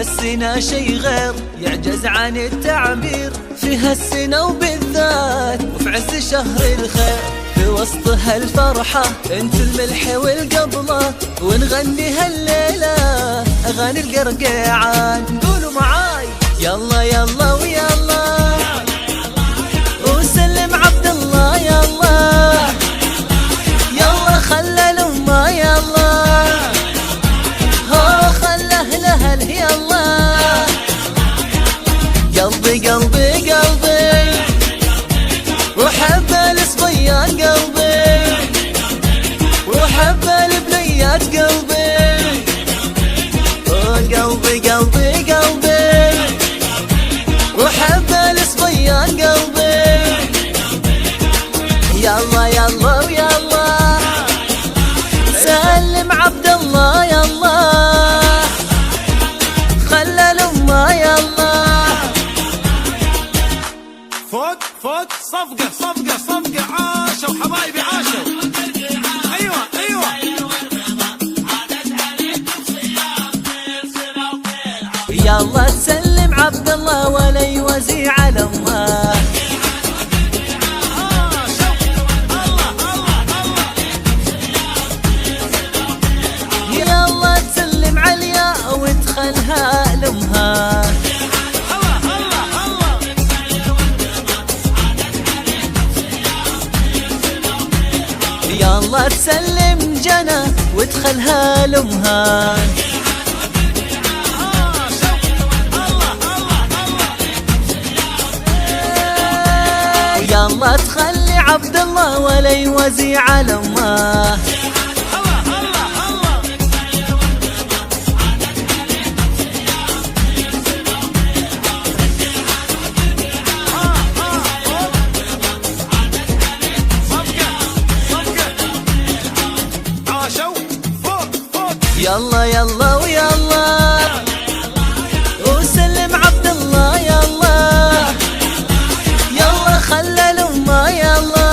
هالسنة شي غير يعجز عن التعبير، في هالسنة وبالذات وفي عز شهر الخير، في وسط هالفرحة انت الملح والقبلة، ونغني هالليلة اغاني القرقيعان. قولوا معاي يلا يلا ويلا وسلم عبد الله يلا، يلا خلى الأمة يلا هو خلى أهله يلا. قلبي قلبي قلبي وحب الصبيان قلبي، وحب البنيات قلبي، قلبي قلبي قلبي وحب الصبيان قلبي. يلا يلا ويلا سلم عبد الله يلا، خلى الأمة يلا. فوق فوق صفقة صفقة صفقة، عاشوا حبايبي عاشوا. أيوة أيوة يلا تسلم عبد الله ولا يوزي على أمه. يلا تسلم عليا وادخلها لأمها. يلا تسلم جنى وادخلها لأمها. يلا تخلي عبد الله ولا يوزي على أمه. يلا يلا ويلا وسلم عبد الله يلا، يلا خلى الأمة يلا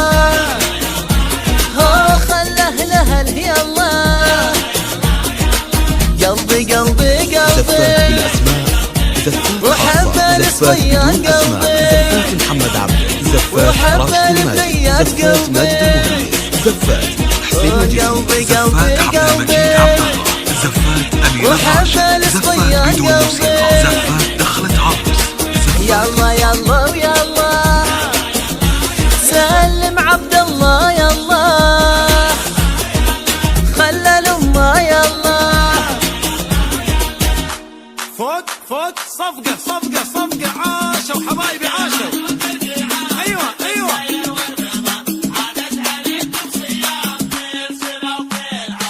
هو خلى أهله يلا. قلبي قلبي قلبي وحب الصبيان قلبي، محمد عبد زفات وحب البنيات قلبي، زفات حسين مجيد، قلبي قلبي زفات أمير وحب الراشد، الصبيان زفات بدون موسيقى، قلبي. زفات دخلت عروس. يلا يلا ويلا سلم عبد الله يلا، خلى الأمة يلا. فوق فوق صفقة صفقة صفقة، عاشوا حبايبي عاشوا. أيوة أيوة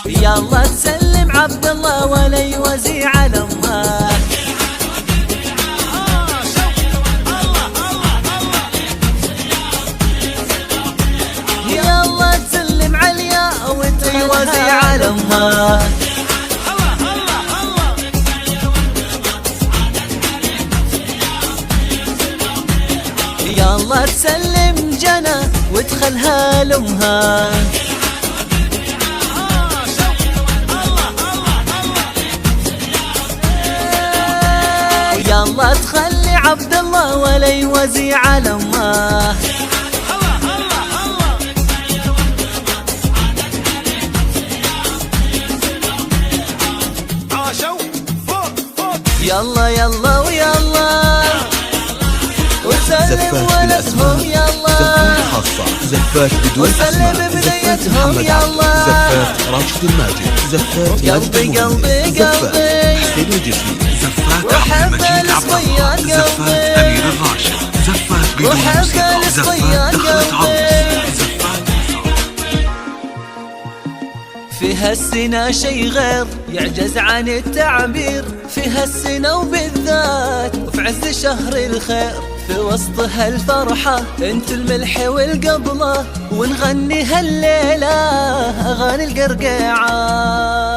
يلا تسلم عبد الله ولا يوزي على أمه. يلا تسلم عليا وتوزي على أمه. يلا تسلم جنى وادخلها لأمها. يلا تخلي عبد الله ولا يوزي على أمه. عاشوا فوق فوق. يلا يلا ويلا وسلم ولدهم يلا، زفات خاصة، زفات بدون وسلم أسماء، زفات بنيتهم محمد عبد، يلا. زفات راشد الماجد، زفات ماجد قلبي المهندس، قلبي زفات قلبي حسين الجسمي، زفات وحب عبد المجيد عبد الصبيان الله، زفات قلبي. أمير الراشد، زفات بدون وحب موسيقى، الصبيان زفات دخلت عروس. قلبي. زفات في هالسنة شي غير يعجز عن التعبير، في هالسنة وبالذات وفي عز شهر الخير، في وسط هالفرحة انت الملح والقبلة، ونغني هالليلة اغاني القرقيعان.